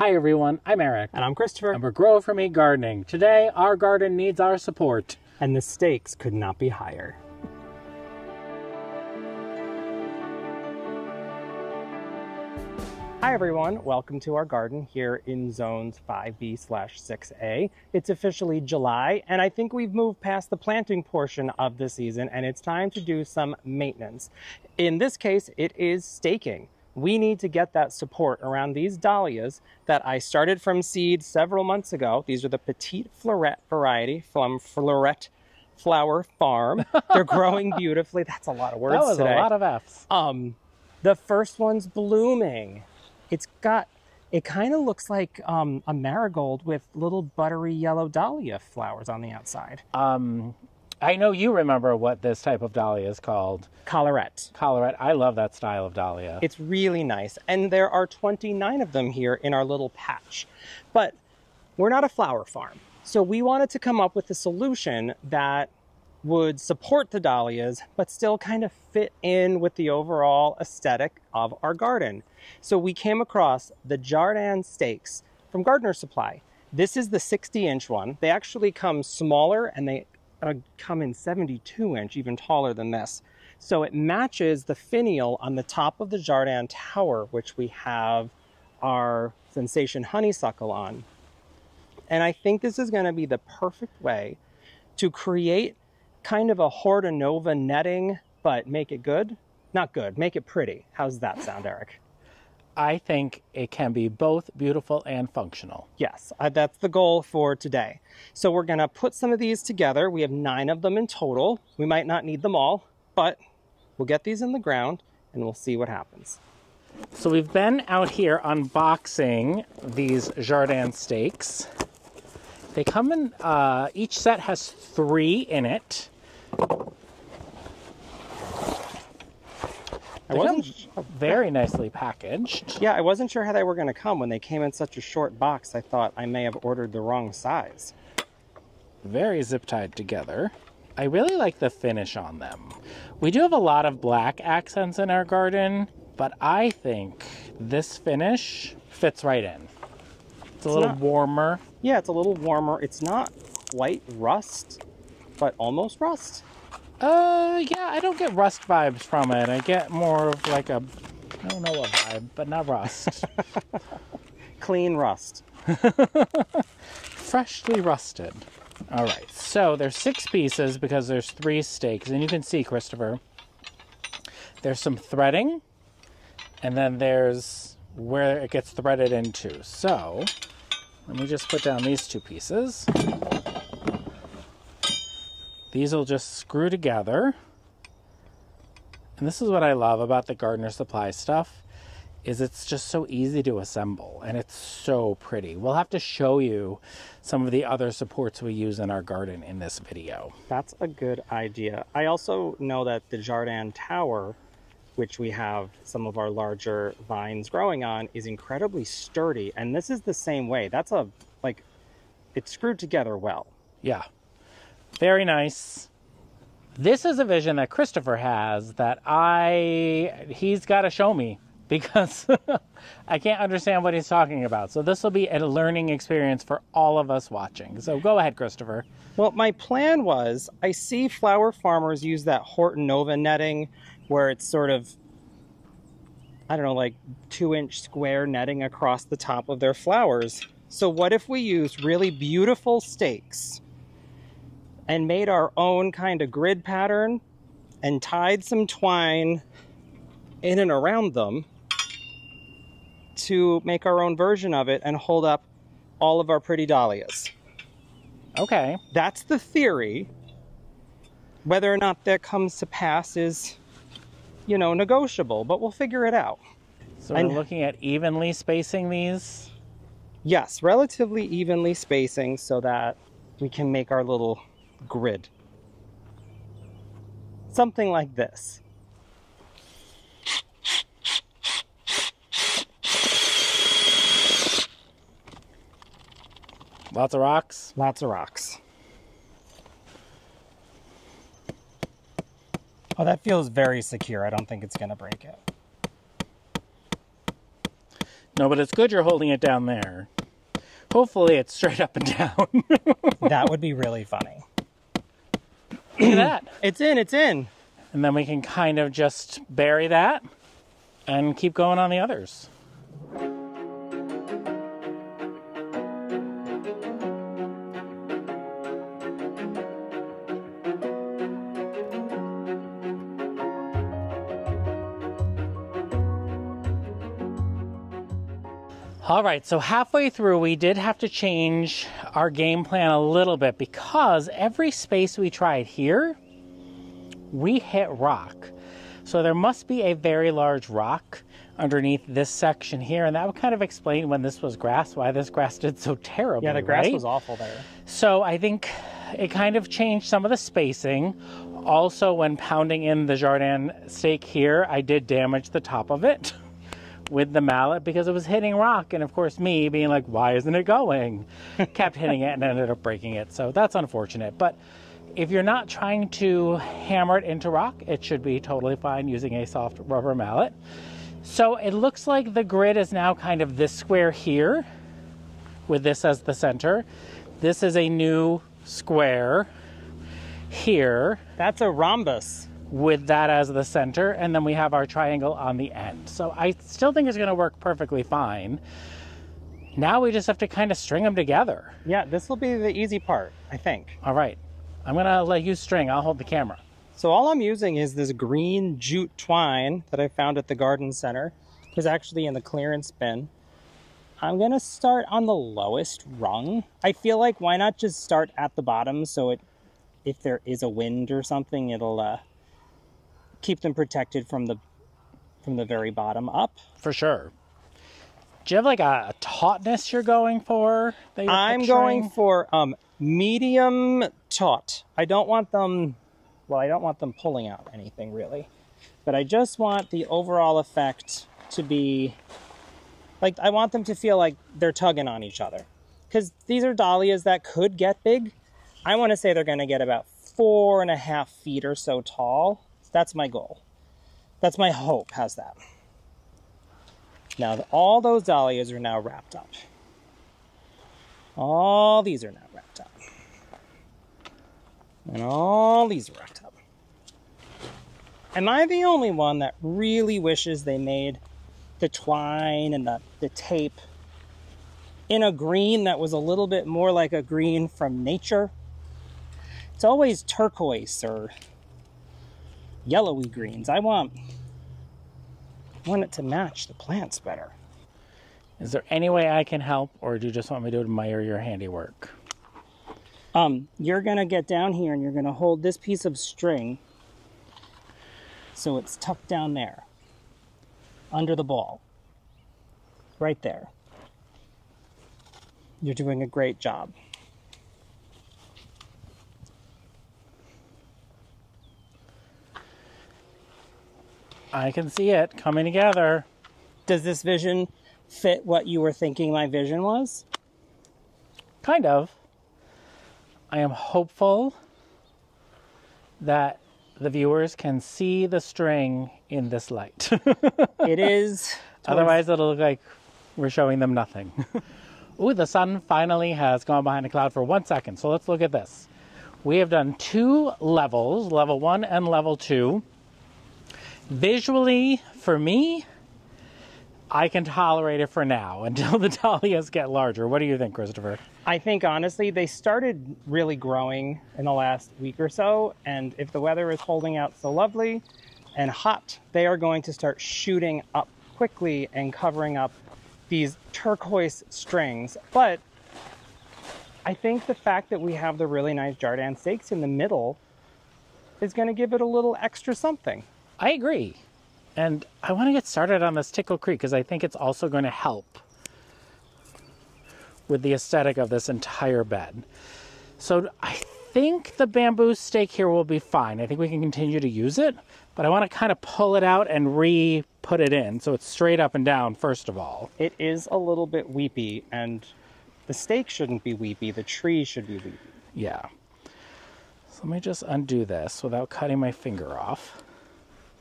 Hi everyone, I'm Eric. And I'm Christopher. And we're Grow For Me Gardening. Today, our garden needs our support. And the stakes could not be higher. Hi everyone, welcome to our garden here in zones 5B/6A. It's officially July, and I think we've moved past the planting portion of the season, and it's time to do some maintenance. In this case, it is staking. We need to get that support around these dahlias that I started from seed several months ago. These are the Petite Florette variety from Florette Flower Farm. They're growing beautifully. That's a lot of words today. That was a lot of F's. The first one's blooming. It kind of looks like a marigold with little buttery yellow dahlia flowers on the outside. I know you remember what this type of dahlia is called. Collarette. Collarette. I love that style of dahlia. It's really nice. And there are 29 of them here in our little patch. But we're not a flower farm. So we wanted to come up with a solution that would support the dahlias, but still kind of fit in with the overall aesthetic of our garden. So we came across the Jardin Stakes from Gardener Supply. This is the 60-inch one. They actually come smaller, and they come in 72-inch, even taller than this. So it matches the finial on the top of the Jardin Tower, which we have our Sensation honeysuckle on. And I think this is going to be the perfect way to create kind of a hortinova netting, but make it good. Not good, make it pretty. How's that sound, Eric? I think it can be both beautiful and functional. Yes, that's the goal for today. So we're gonna put some of these together. We have 9 of them in total. We might not need them all, but we'll get these in the ground and we'll see what happens. So we've been out here unboxing these Jardin Stakes. They come in, each set has 3 in it. They come very nicely packaged. Yeah, I wasn't sure how they were going to come. When they came in such a short box, I thought I may have ordered the wrong size. Very zip tied together. I really like the finish on them. We do have a lot of black accents in our garden, but I think this finish fits right in. It's a little warmer. Yeah, it's a little warmer. It's not quite rust, but almost rust. Yeah, I don't get rust vibes from it. I get more of like a, I don't know what vibe, but not rust. Clean rust. Freshly rusted. All right, so there's 6 pieces because there's 3 stakes. And you can see, Christopher, there's some threading, and then there's where it gets threaded into. So let me just put down these 2 pieces. These will just screw together. And this is what I love about the Gardener Supply stuff, is it's just so easy to assemble and it's so pretty. We'll have to show you some of the other supports we use in our garden in this video. That's a good idea. I also know that the Jardin Tower, which we have some of our larger vines growing on, is incredibly sturdy. And this is the same way. That's it's screwed together well. Yeah. Very nice. This is a vision that Christopher has that he's got to show me because I can't understand what he's talking about. So this will be a learning experience for all of us watching. So go ahead, Christopher. Well, my plan was, I see flower farmers use that hortinova netting where it's sort of, I don't know, like 2-inch square netting across the top of their flowers. So what if we used really beautiful stakes and made our own kind of grid pattern and tied some twine in and around them to make our own version of it and hold up all of our pretty dahlias. Okay. That's the theory. Whether or not that comes to pass is, negotiable, but we'll figure it out. So we're looking at evenly spacing these? Yes, relatively evenly spacing so that we can make our little grid. Something like this. Lots of rocks? Lots of rocks. Oh, that feels very secure. I don't think it's going to break it. No, but it's good you're holding it down there. Hopefully it's straight up and down. That would be really funny. Look at that. It's in, it's in. And then we can kind of just bury that and keep going on the others. All right, so halfway through, we did have to change our game plan a little bit because every space we tried here, we hit rock. So there must be a very large rock underneath this section here, and that would kind of explain when this was grass, why this grass did so terribly. Yeah, the grass right? was awful there. So I think it kind of changed some of the spacing. Also, when pounding in the Jardin stake here, I did damage the top of it with the mallet because it was hitting rock, and of course me being like, why isn't it going? Kept hitting it and ended up breaking it. So that's unfortunate. But if you're not trying to hammer it into rock, it should be totally fine using a soft rubber mallet. So it looks like the grid is now kind of this square here with this as the center. This is a new square here. That's a rhombus. With that as the center, and then we have our triangle on the end. So I still think it's going to work perfectly fine. Now we just have to kind of string them together. Yeah, this will be the easy part, I think. All right, I'm going to let you string. I'll hold the camera. So all I'm using is this green jute twine that I found at the garden center. It was actually in the clearance bin. I'm going to start on the lowest rung. I feel like why not just start at the bottom so if there is a wind or something, it'll keep them protected from the very bottom up. For sure. Do you have like a tautness you're going for? I'm going for medium taut. I don't want them, well, I don't want them pulling out anything really, but I just want the overall effect to be like, I want them to feel like they're tugging on each other. Because these are dahlias that could get big. I want to say they're going to get about 4.5 feet or so tall. That's my goal. That's my hope. How's that? Now, all those dahlias are now wrapped up. All these are now wrapped up. And all these are wrapped up. Am I the only one that really wishes they made the twine and the tape in a green that was a little bit more like a green from nature? It's always turquoise or yellowy greens. I want it to match the plants better. Is there any way I can help, or do you just want me to admire your handiwork? You're gonna get down here and you're gonna hold this piece of string so it's tucked down there under the ball, right there. You're doing a great job. I can see it coming together. Does this vision fit what you were thinking my vision was? Kind of. I am hopeful that the viewers can see the string in this light. It is. Otherwise, it'll look like we're showing them nothing. Ooh, the sun finally has gone behind a cloud for 1 second. So let's look at this. We have done 2 levels, level 1 and level 2. Visually, for me, I can tolerate it for now until the dahlias get larger. What do you think, Christopher? I think, honestly, they started really growing in the last week or so, and if the weather is holding out so lovely and hot, they are going to start shooting up quickly and covering up these turquoise strings. But I think the fact that we have the really nice Jardin Stakes in the middle is going to give it a little extra something. I agree. And I want to get started on this Tickle Creek because I think it's also going to help with the aesthetic of this entire bed. So I think the bamboo stake here will be fine. I think we can continue to use it, but I want to kind of pull it out and re-put it in so it's straight up and down first of all. It is a little bit weepy, and the stake shouldn't be weepy. The tree should be weepy. Yeah. So let me just undo this without cutting my finger off.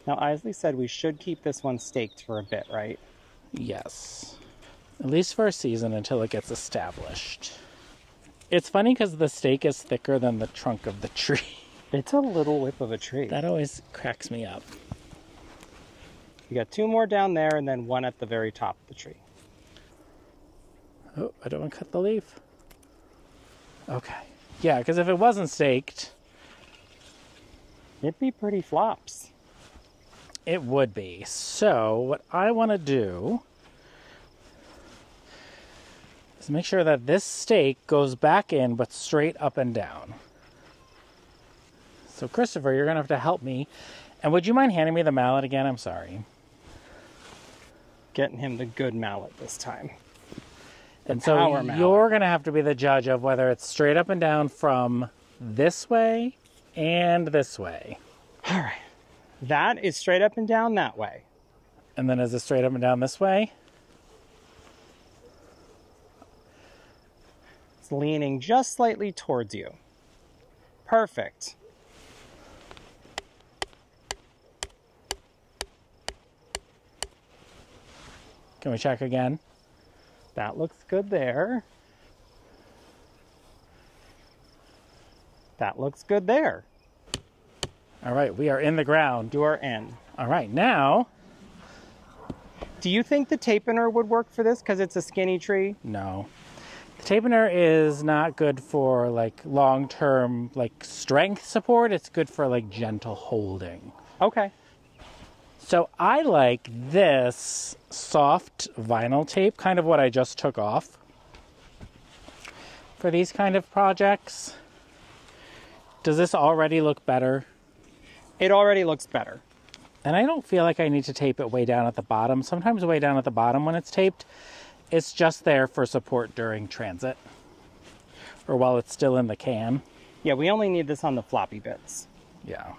Now, Isley said we should keep this one staked for a bit, right? Yes. At least for a season until it gets established. It's funny because the stake is thicker than the trunk of the tree. It's a little whip of a tree. That always cracks me up. You got 2 more down there and then 1 at the very top of the tree. Oh, I don't want to cut the leaf. Okay. Yeah, because if it wasn't staked, it'd be pretty flops. It would be. So what I want to do is make sure that this stake goes back in, but straight up and down. So Christopher, you're going to have to help me. And would you mind handing me the mallet again? I'm sorry. Getting him the good mallet this time. And so you're going to have to be the judge of whether it's straight up and down from this way and this way. All right. That is straight up and down that way. And then is it straight up and down this way? It's leaning just slightly towards you. Perfect. Can we check again? That looks good there. That looks good there. All right, we are in the ground. You are in. All right, now. Do you think the tapener would work for this because it's a skinny tree? No. The tapener is not good for like long-term like strength support. It's good for like gentle holding. Okay. So I like this soft vinyl tape, kind of what I just took off for these kind of projects. Does this already look better? It already looks better. And I don't feel like I need to tape it way down at the bottom. Sometimes way down at the bottom when it's taped, it's just there for support during transit or while it's still in the can. Yeah, we only need this on the floppy bits. Yeah.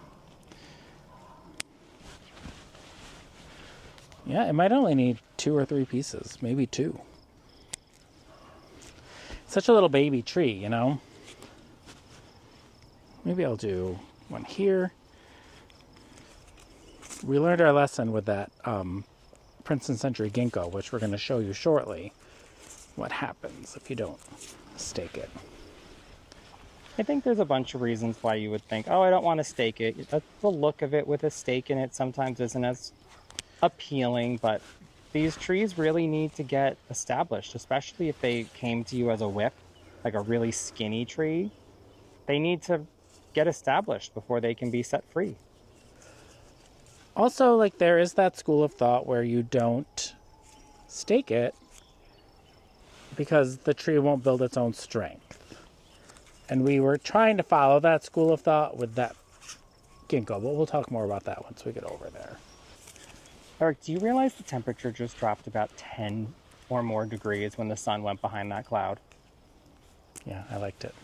Yeah, it might only need 2 or 3 pieces, maybe 2. Such a little baby tree, you know? Maybe I'll do one here. We learned our lesson with that Princeton Century ginkgo, which we're going to show you shortly what happens if you don't stake it. I think there's a bunch of reasons why you would think, oh, I don't want to stake it. The look of it with a stake in it sometimes isn't as appealing, but these trees really need to get established, especially if they came to you as a whip, like a really skinny tree. They need to get established before they can be set free. Also, like, there is that school of thought where you don't stake it because the tree won't build its own strength. And we were trying to follow that school of thought with that ginkgo, but we'll talk more about that once we get over there. Eric, do you realize the temperature just dropped about 10 or more degrees when the sun went behind that cloud? Yeah, I liked it.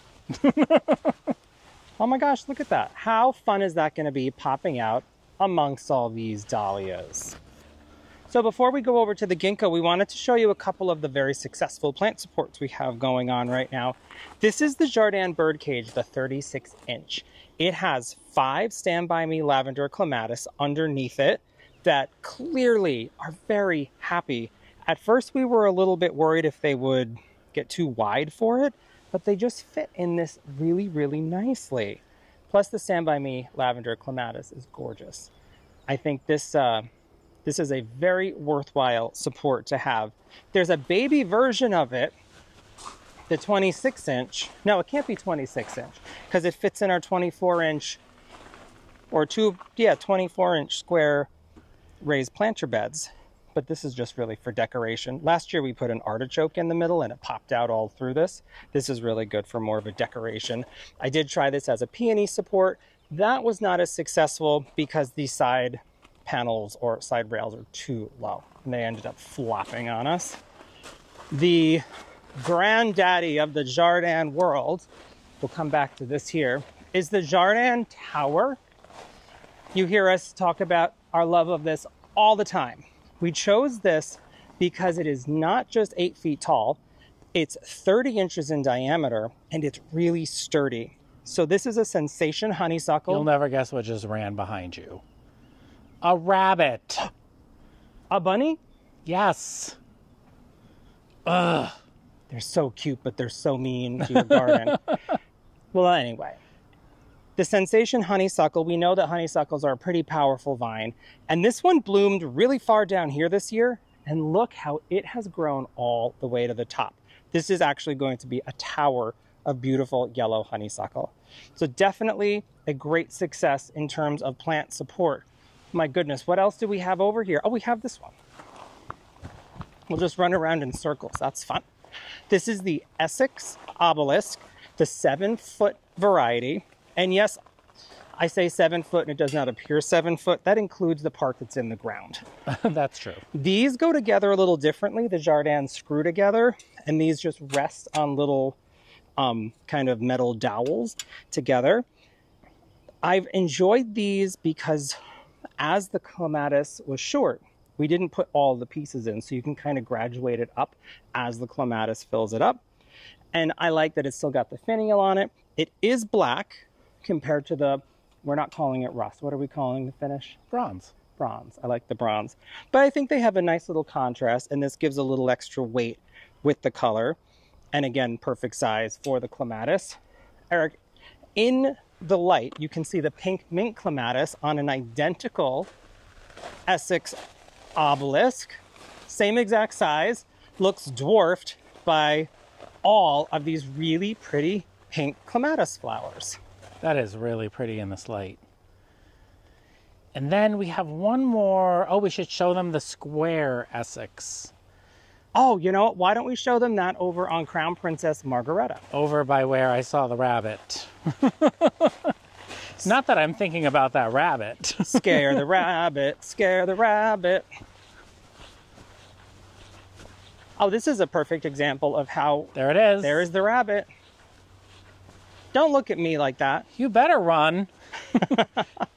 Oh my gosh, look at that. How fun is that going to be popping out amongst all these dahlias? So before we go over to the ginkgo, we wanted to show you a couple of the very successful plant supports we have going on right now. This is the Jardin birdcage, the 36-inch. It has 5 Stand By Me lavender clematis underneath it that clearly are very happy. At first we were a little bit worried if they would get too wide for it, but they just fit in this really, really nicely. Plus the Stand By Me lavender clematis is gorgeous. I think this is a very worthwhile support to have. There's a baby version of it, the 26-inch. No, it can't be 26-inch because it fits in our 24-inch or 24-inch square raised planter beds, but this is just really for decoration. Last year we put an artichoke in the middle and it popped out all through this. This is really good for more of a decoration. I did try this as a peony support. That was not as successful because the side panels or side rails are too low and they ended up flopping on us. The granddaddy of the Jardin world, we'll come back to this here, is the Jardin Tower. You hear us talk about our love of this all the time. We chose this because it is not just 8 feet tall, it's 30 inches in diameter and it's really sturdy. So this is a sensation honeysuckle. You'll never guess what just ran behind you. A rabbit. A bunny? Yes. Ugh. They're so cute, but they're so mean to your garden. Well, anyway, the Sensation honeysuckle, we know that honeysuckles are a pretty powerful vine. And this one bloomed really far down here this year. And look how it has grown all the way to the top. This is actually going to be a tower of beautiful yellow honeysuckle. So definitely a great success in terms of plant support. My goodness, what else do we have over here? Oh, we have this one. We'll just run around in circles. That's fun. This is the Essex obelisk, the 7-foot variety. And yes, I say 7 foot and it does not appear 7 foot. That includes the part that's in the ground. That's true. These go together a little differently. The Jardins screw together, and these just rest on little kind of metal dowels together. I've enjoyed these because as the clematis was short, we didn't put all the pieces in, so you can kind of graduate it up as the clematis fills it up. And I like that it's still got the finial on it. It is black compared to the, we're not calling it rust. What are we calling the finish? Bronze. Bronze. I like the bronze. But I think they have a nice little contrast, and this gives a little extra weight with the color. And again, perfect size for the clematis. Eric, in the light, you can see the pink mint clematis on an identical Essex obelisk. Same exact size, looks dwarfed by all of these really pretty pink clematis flowers. That is really pretty in this light. And then we have one more. Oh, we should show them the square Essex. Oh, you know what? Why don't we show them that over on Crown Princess Margaretta? Over by where I saw the rabbit. Not that I'm thinking about that rabbit. Scare the rabbit, scare the rabbit. Oh, this is a perfect example of how... There it is. There is the rabbit. Don't look at me like that. You better run.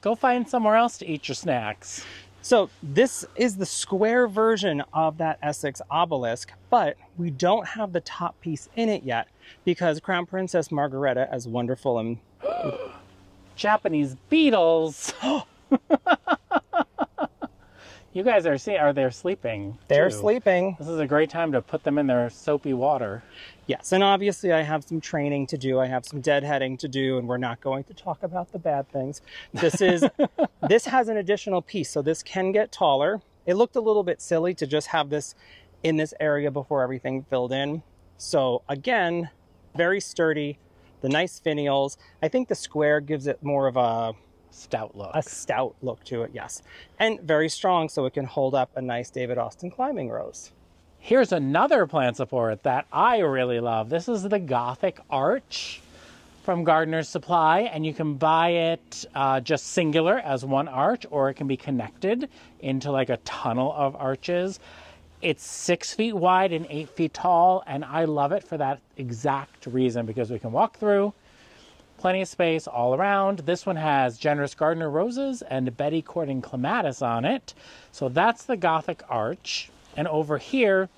Go find somewhere else to eat your snacks. So this is the square version of that Essex obelisk, but we don't have the top piece in it yet because Crown Princess Margaretta, as wonderful and... Japanese beetles. You guys are they sleeping? They're too. sleeping. This is a great time to put them in their soapy water. Yes, and obviously I have some training to do. I have some deadheading to do, and we're not going to talk about the bad things. This has an additional piece, so this can get taller. It looked a little bit silly to just have this in this area before everything filled in. So again, very sturdy, the nice finials. I think the square gives it more of a stout look. A stout look to it, yes. And very strong, so it can hold up a nice David Austin climbing rose. Here's another plant support that I really love. This is the Gothic Arch from Gardener's Supply, and you can buy it just singular as one arch, or it can be connected into like a tunnel of arches. It's 6 feet wide and 8 feet tall, and I love it for that exact reason, because we can walk through, plenty of space all around. This one has generous gardener roses and Betty courting clematis on it. So that's the Gothic Arch. And over here,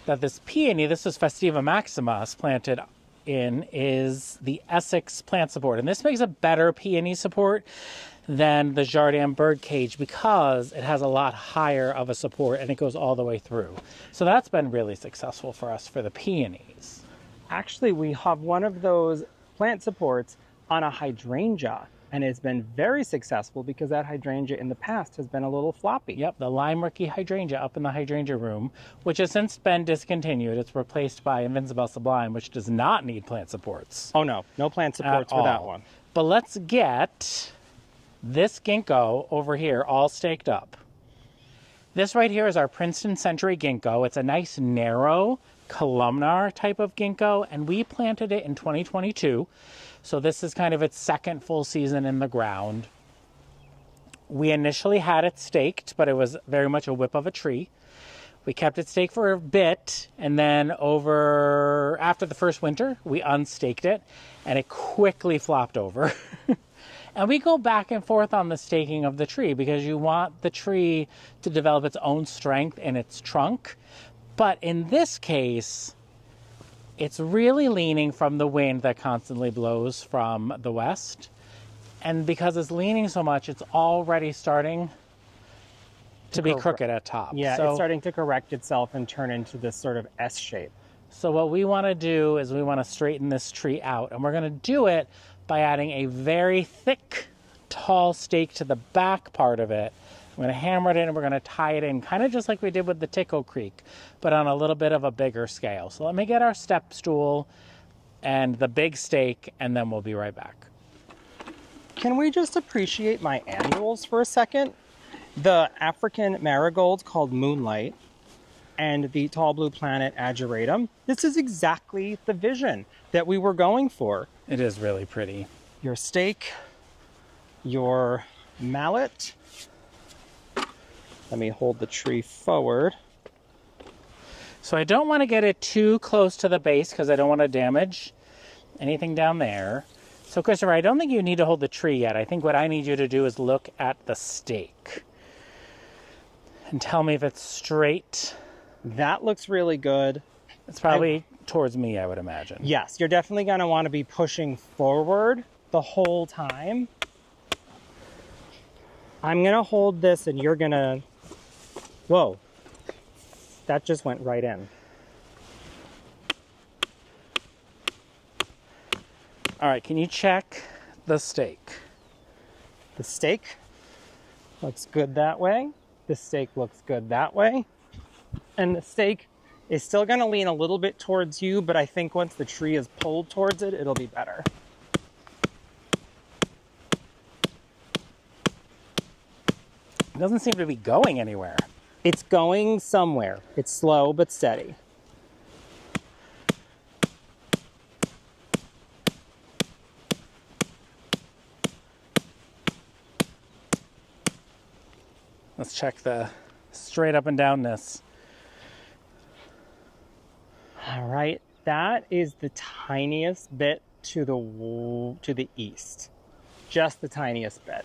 that this peony, this is Festiva Maximus planted in, is the Essex plant support. And this makes a better peony support than the Jardin birdcage because it has a lot higher of a support and it goes all the way through. So that's been really successful for us for the peonies. Actually, we have one of those plant supports on a hydrangea, and it's been very successful because that hydrangea in the past has been a little floppy. Yep, the lime rookie hydrangea up in the hydrangea room, which has since been discontinued. It's replaced by Invincible Sublime, which does not need plant supports. Oh no, no plant supports for that one. But let's get this ginkgo over here all staked up. This right here is our Princeton Century ginkgo. It's a nice narrow columnar type of ginkgo, and we planted it in 2022. So this is kind of its second full season in the ground. We initially had it staked, but it was very much a whip of a tree. We kept it staked for a bit, and then after the first winter, we unstaked it, and it quickly flopped over. And we go back and forth on the staking of the tree because you want the tree to develop its own strength in its trunk. But in this case, it's really leaning from the wind that constantly blows from the west. And because it's leaning so much, it's already starting to be crooked at top. Yeah, so, it's starting to correct itself and turn into this sort of S shape. So what we want to do is we want to straighten this tree out, and we're going to do it by adding a very thick, tall stake to the back part of it. I'm going to hammer it in and we're going to tie it in, kind of just like we did with the Tickle Creek, but on a little bit of a bigger scale. So let me get our step stool and the big stake, and then we'll be right back. Can we just appreciate my annuals for a second? The African marigold called Moonlight and the tall blue planet ageratum. This is exactly the vision that we were going for. It is really pretty. Your stake, your mallet. Let me hold the tree forward. So I don't want to get it too close to the base because I don't want to damage anything down there. So Christopher, I don't think you need to hold the tree yet. I think what I need you to do is look at the stake and tell me if it's straight. That looks really good. It's probably towards me, I would imagine. Yes, you're definitely going to want to be pushing forward the whole time. I'm going to hold this and you're going to... Whoa. That just went right in. All right, can you check the stake? The stake looks good that way. The stake looks good that way. And the stake is still going to lean a little bit towards you, but I think once the tree is pulled towards it, it'll be better. It doesn't seem to be going anywhere. It's going somewhere. It's slow but steady. Let's check the straight up and downness. All right, that is the tiniest bit to the east. Just the tiniest bit.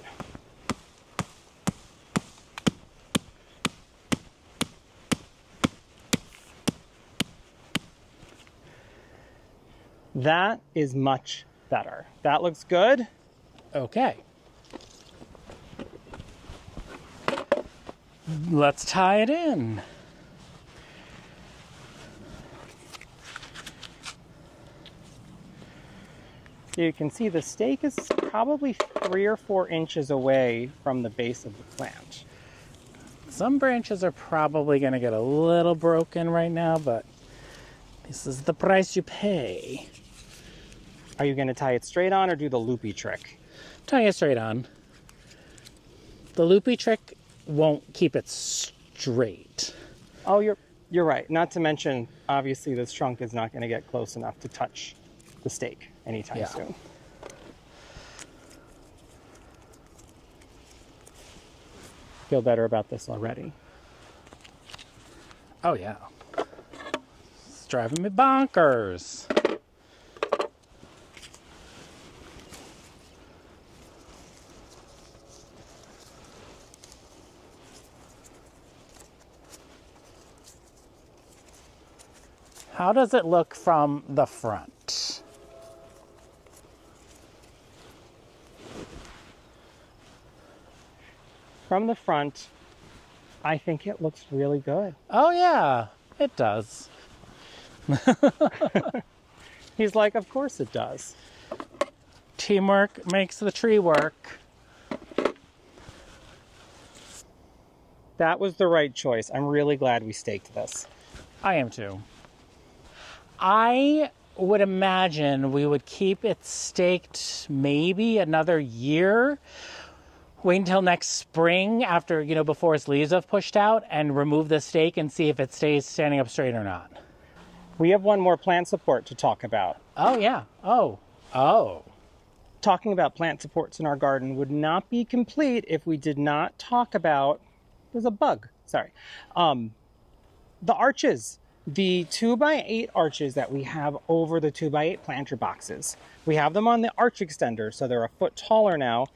That is much better. That looks good. Okay. Let's tie it in. So you can see the stake is probably 3 or 4 inches away from the base of the plant. Some branches are probably going to get a little broken right now, but this is the price you pay. Are you going to tie it straight on or do the loopy trick? Tie it straight on. The loopy trick won't keep it straight. Oh, you're right. Not to mention, obviously, this trunk is not going to get close enough to touch the stake anytime soon. Feel better about this already. Oh, yeah. It's driving me bonkers. How does it look from the front? From the front, I think it looks really good. Oh yeah, it does. He's like, of course it does. Teamwork makes the tree work. That was the right choice. I'm really glad we staked this. I am too. I would imagine we would keep it staked maybe another year. Wait until next spring after, before its leaves have pushed out, and remove the stake and see if it stays standing up straight or not. We have one more plant support to talk about. Oh, yeah. Oh. Talking about plant supports in our garden would not be complete if we did not talk about, there's a bug, sorry. The arches, the 2x8 arches that we have over the 2x8 planter boxes. We have them on the arch extender, so they're a foot taller now.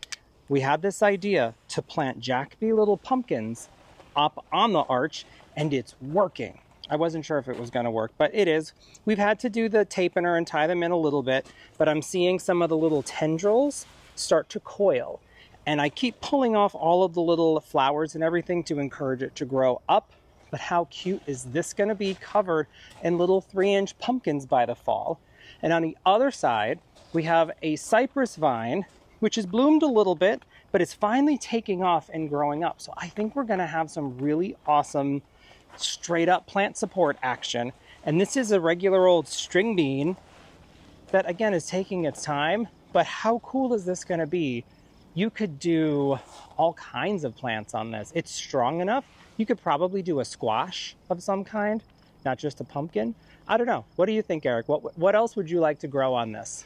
We had this idea to plant Jacoby little pumpkins up on the arch, and it's working. I wasn't sure if it was going to work, but it is. We've had to do the tapener and tie them in a little bit, but I'm seeing some of the little tendrils start to coil. And I keep pulling off all of the little flowers and everything to encourage it to grow up. But how cute is this going to be, covered in little 3-inch pumpkins by the fall? And on the other side, we have a cypress vine, which has bloomed a little bit, but it's finally taking off and growing up. So I think we're going to have some really awesome straight up plant support action. And this is a regular old string bean that, again, is taking its time. But how cool is this going to be? You could do all kinds of plants on this. It's strong enough. You could probably do a squash of some kind, not just a pumpkin. I don't know. What do you think, Eric? What else would you like to grow on this?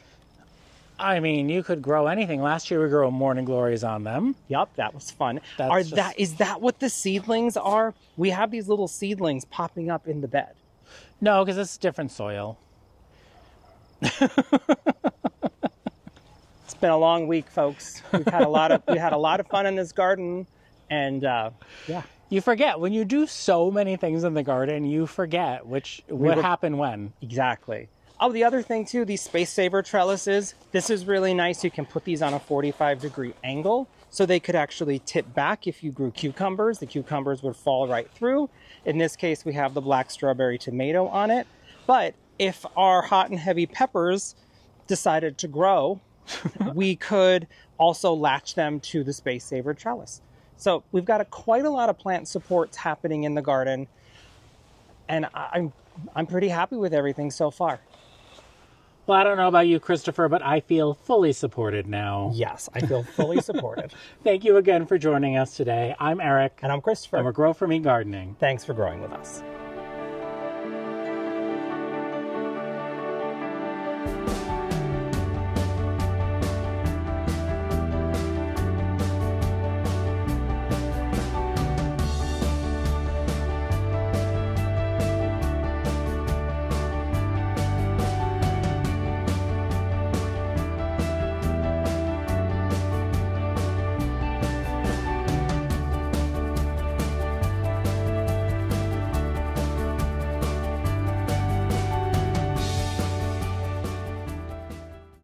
I mean, you could grow anything. Last year we grew morning glories on them. Yup, that was fun. Is that what the seedlings are? We have these little seedlings popping up in the bed. No, because it's different soil. It's been a long week, folks. We had a lot of fun in this garden, and yeah. You forget when you do so many things in the garden. You forget what happened when. Exactly. Oh, the other thing too, these space saver trellises. This is really nice. You can put these on a 45-degree angle, so they could actually tip back. If you grew cucumbers, the cucumbers would fall right through. In this case, we have the black strawberry tomato on it. But if our hot and heavy peppers decided to grow, we could also latch them to the space saver trellis. So we've got quite a lot of plant supports happening in the garden, and I'm pretty happy with everything so far. Well, I don't know about you, Christopher, but I feel fully supported now. Yes, I feel fully supported. Thank you again for joining us today. I'm Eric. And I'm Christopher. And we're Grow For Me Gardening. Thanks for growing with us.